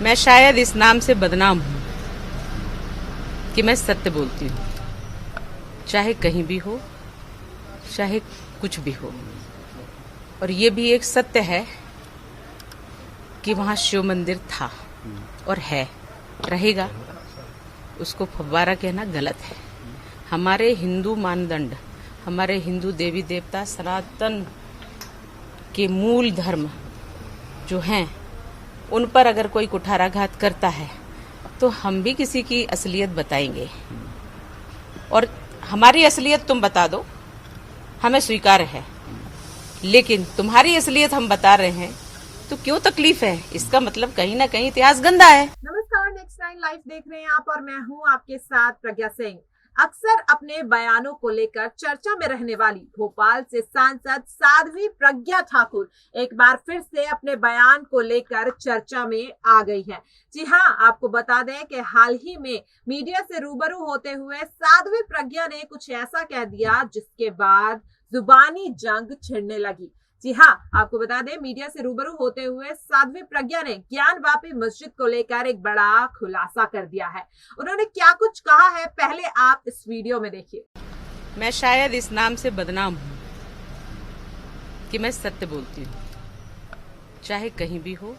मैं शायद इस नाम से बदनाम हूं कि मैं सत्य बोलती हूँ, चाहे कहीं भी हो, चाहे कुछ भी हो। और ये भी एक सत्य है कि वहाँ शिव मंदिर था और है, रहेगा। उसको फव्वारा कहना गलत है। हमारे हिंदू मानदंड, हमारे हिंदू देवी देवता सनातन के मूल धर्म जो हैं, उन पर अगर कोई कुठाराघात करता है तो हम भी किसी की असलियत बताएंगे। और हमारी असलियत तुम बता दो, हमें स्वीकार है, लेकिन तुम्हारी असलियत हम बता रहे हैं तो क्यों तकलीफ है? इसका मतलब कहीं ना कहीं इतिहास गंदा है। नमस्कार, नेक्स्ट 9 लाइव देख रहे हैं आप और मैं हूं आपके साथ प्रज्ञा सिंह। अक्सर अपने बयानों को लेकर चर्चा में रहने वाली भोपाल से सांसद साध्वी प्रज्ञा ठाकुर एक बार फिर से अपने बयान को लेकर चर्चा में आ गई है। जी हां, आपको बता दें कि हाल ही में मीडिया से रूबरू होते हुए साध्वी प्रज्ञा ने कुछ ऐसा कह दिया जिसके बाद जुबानी जंग छिड़ने लगी। जी हाँ, आपको बता दें, मीडिया से रूबरू होते हुए साध्वी प्रज्ञा ने ज्ञानवापी मस्जिद को लेकर एक बड़ा खुलासा कर दिया है। उन्होंने क्या कुछ कहा है, पहले आप इस वीडियो में देखिए। मैं शायद इस नाम से बदनाम हूं कि मैं सत्य बोलती हूँ, चाहे कहीं भी हो,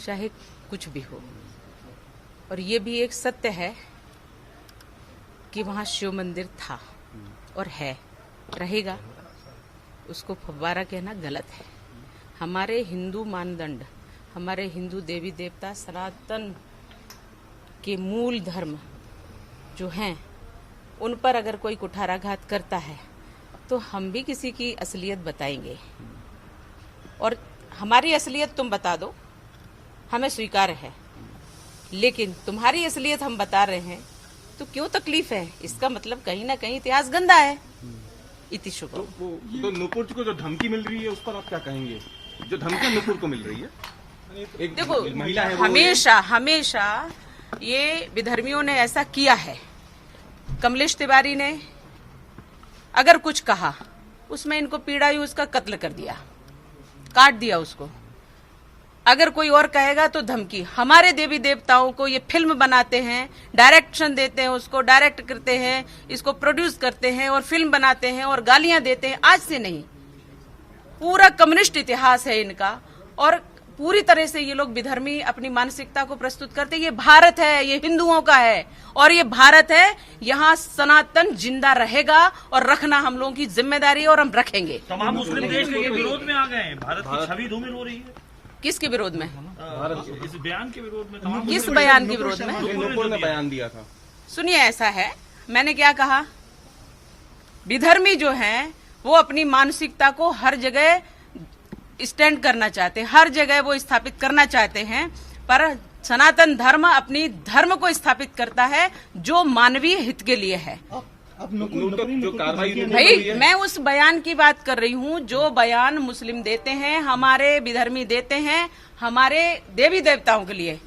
चाहे कुछ भी हो। और ये भी एक सत्य है कि वहाँ शिव मंदिर था और है, रहेगा। उसको फव्वारा कहना गलत है। हमारे हिंदू मानदंड, हमारे हिंदू देवी देवता सनातन के मूल धर्म जो हैं, उन पर अगर कोई कुठाराघात करता है तो हम भी किसी की असलियत बताएंगे। और हमारी असलियत तुम बता दो, हमें स्वीकार है, लेकिन तुम्हारी असलियत हम बता रहे हैं तो क्यों तकलीफ है? इसका मतलब कहीं ना कहीं इतिहास गंदा है। इति शुभ। तो नूपुर को जो धमकी मिल रही है उस पर आप क्या कहेंगे? जो धमकी नूपुर को मिल रही है, एक देखो, महिला है, हमेशा ये विधर्मियों ने ऐसा किया है। कमलेश तिवारी ने अगर कुछ कहा, उसमें इनको पीड़ा हुई, उसका कत्ल कर दिया, काट दिया उसको। अगर कोई और कहेगा तो धमकी। हमारे देवी देवताओं को ये फिल्म बनाते हैं, डायरेक्शन देते हैं, उसको डायरेक्ट करते हैं, इसको प्रोड्यूस करते हैं और फिल्म बनाते हैं और गालियां देते हैं। आज से नहीं, पूरा कम्युनिस्ट इतिहास है इनका। और पूरी तरह से ये लोग विधर्मी अपनी मानसिकता को प्रस्तुत करते हैं। ये भारत है, ये हिंदुओं का है और ये भारत है, यहाँ सनातन जिंदा रहेगा और रखना हम लोगों की जिम्मेदारी है और हम रखेंगे। तमाम मुस्लिम देश के विरोध में आ गए हैं। भारत की छवि धूमिल हो रही है। किसके विरोध में? इस बयान के विरोध में। किस बयान के विरोध में? नूपुर ने बयान दिया था। सुनिए, ऐसा है, मैंने क्या कहा, विधर्मी जो हैं वो अपनी मानसिकता को हर जगह स्टैंड करना चाहते हैं, हर जगह वो स्थापित करना चाहते हैं, पर सनातन धर्म अपनी धर्म को स्थापित करता है जो मानवीय हित के लिए है। जो कार्रवाई भाई, मैं उस बयान की बात कर रही हूँ जो बयान मुस्लिम देते हैं, हमारे विधर्मी देते हैं, हमारे देवी देवताओं के लिए।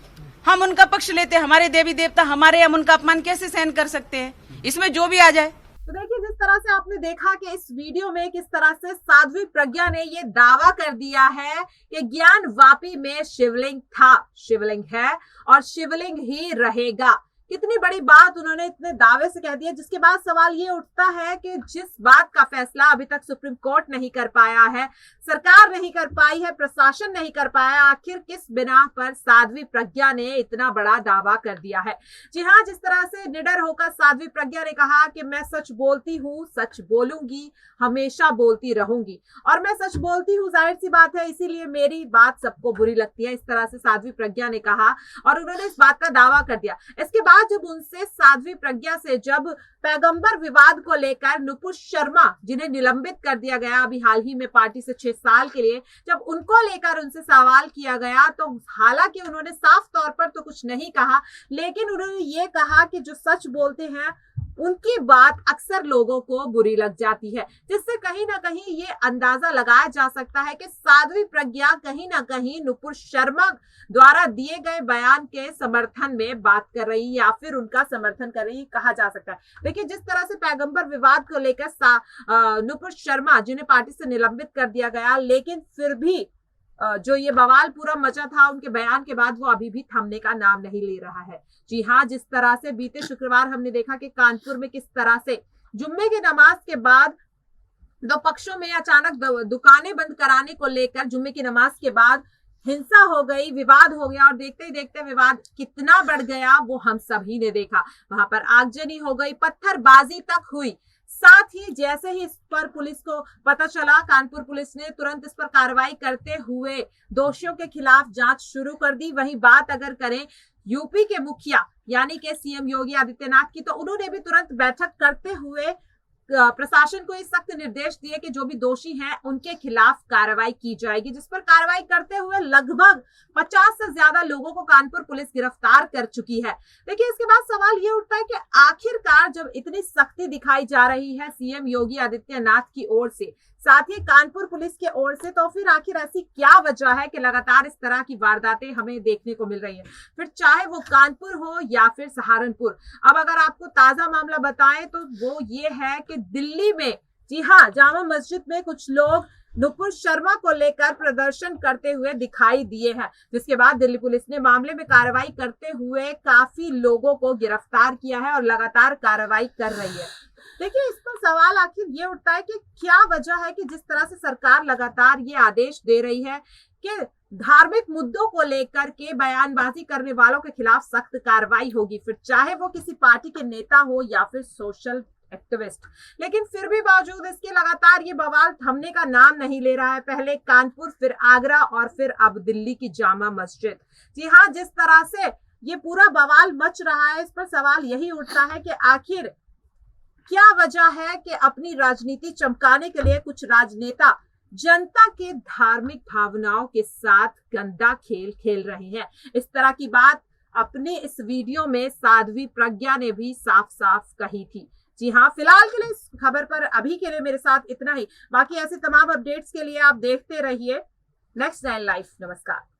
हम उनका पक्ष लेते हैं। हमारे देवी देवता हमारे, हम उनका अपमान कैसे सहन कर सकते हैं? इसमें जो भी आ जाए। तो देखिए, जिस तरह से आपने देखा कि इस वीडियो में किस तरह से साध्वी प्रज्ञा ने ये दावा कर दिया है कि ज्ञानवापी में शिवलिंग था, शिवलिंग है और शिवलिंग ही रहेगा। कितनी बड़ी बात उन्होंने इतने दावे से कह दिया, जिसके बाद सवाल ये उठता है कि जिस बात का फैसला अभी तक सुप्रीम कोर्ट नहीं कर पाया है, सरकार नहीं कर पाई है, प्रशासन नहीं कर पाया, आखिर किस बिना पर साध्वी प्रज्ञा ने इतना बड़ा दावा कर दिया है। जी हाँ, जिस तरह से निडर होकर साध्वी प्रज्ञा ने कहा कि मैं सच बोलती हूँ, सच बोलूंगी, हमेशा बोलती रहूंगी और मैं सच बोलती हूँ, जाहिर सी बात है, इसीलिए मेरी बात सबको बुरी लगती है। इस तरह से साध्वी प्रज्ञा ने कहा और उन्होंने इस बात का दावा कर दिया। इसके बाद जब उनसे साध्वी प्रज्ञा से जब पैगंबर विवाद को लेकर नुपुर शर्मा, जिन्हें निलंबित कर दिया गया अभी हाल ही में पार्टी से 6 साल के लिए, जब उनको लेकर उनसे सवाल किया गया तो हालांकि उन्होंने साफ तौर पर तो कुछ नहीं कहा, लेकिन उन्होंने ये कहा कि जो सच बोलते हैं उनकी बात अक्सर लोगों को बुरी लग जाती है, जिससे कहीं ना कहीं ये अंदाजा लगाया जा सकता है कि साध्वी प्रज्ञा कहीं ना कहीं नुपुर शर्मा द्वारा दिए गए बयान के समर्थन में बात कर रही या फिर उनका समर्थन कर रही, कहा जा सकता है। देखिए, जिस तरह से पैगंबर विवाद को लेकर नुपुर शर्मा, जिन्हें पार्टी से निलंबित कर दिया गया, लेकिन फिर भी जो ये बवाल पूरा मचा था उनके बयान के बाद वो अभी भी थमने का नाम नहीं ले रहा है। जी हाँ, जिस तरह से बीते शुक्रवार हमने देखा कि कानपुर में किस तरह से जुम्मे की नमाज के बाद दो पक्षों में अचानक दुकानें बंद कराने को लेकर जुम्मे की नमाज के बाद हिंसा हो गई, विवाद हो गया और देखते ही देखते विवाद कितना बढ़ गया वो हम सभी ने देखा। वहां पर आगजनी हो गई, पत्थरबाजी तक हुई। साथ ही जैसे ही इस पर पुलिस को पता चला, कानपुर पुलिस ने तुरंत इस पर कार्रवाई करते हुए दोषियों के खिलाफ जांच शुरू कर दी। वहीं बात अगर करें यूपी के मुखिया यानी कि सीएम योगी आदित्यनाथ की, तो उन्होंने भी तुरंत बैठक करते हुए प्रशासन को ये सख्त निर्देश दिए कि जो भी दोषी हैं उनके खिलाफ कार्रवाई की जाएगी, जिस पर कार्रवाई करते हुए लगभग 50 से ज्यादा लोगों को कानपुर पुलिस गिरफ्तार कर चुकी है। देखिए, इसके बाद सवाल ये उठता है कि आखिरकार जब इतनी सख्ती दिखाई जा रही है सीएम योगी आदित्यनाथ की ओर से, साथ ही कानपुर पुलिस की ओर से, तो फिर आखिर ऐसी क्या वजह है कि लगातार इस तरह की वारदातें हमें देखने को मिल रही है, फिर चाहे वो कानपुर हो या फिर सहारनपुर। अब अगर आपको ताजा मामला बताएं तो वो ये है कि दिल्ली में, जी हाँ, जामा मस्जिद में कुछ लोग नुपुर शर्मा को लेकर प्रदर्शन करते हुए दिखाई दिए हैं, जिसके बाद दिल्ली पुलिस ने मामले में कार्रवाई करते हुए काफी लोगों को गिरफ्तार किया है और लगातार कार्रवाई कर रही है। देखिए, इस पर सवाल आखिर ये उठता है कि क्या वजह है कि जिस तरह से सरकार लगातार ये आदेश दे रही है कि धार्मिक मुद्दों को लेकर के बयानबाजी करने वालों के खिलाफ सख्त कार्रवाई होगी, फिर चाहे वो किसी पार्टी के नेता हो या फिर सोशल एक्टिविस्ट, लेकिन फिर भी बावजूद इसके लगातार ये बवाल थमने का नाम नहीं ले रहा है। पहले कानपुर, फिर आगरा और फिर अब दिल्ली की जामा मस्जिद। जी हाँ, जिस तरह से ये पूरा बवाल मच रहा है, इस पर सवाल यही उठता है कि आखिर क्या वजह है कि अपनी राजनीति चमकाने के लिए कुछ राजनेता जनता के धार्मिक भावनाओं के साथ गंदा खेल खेल रहे हैं। इस तरह की बात अपने इस वीडियो में साध्वी प्रज्ञा ने भी साफ साफ कही थी। जी हाँ, फिलहाल के लिए इस खबर पर अभी के लिए मेरे साथ इतना ही। बाकी ऐसे तमाम अपडेट्स के लिए आप देखते रहिए नेक्स्ट 9 लाइव। नमस्कार।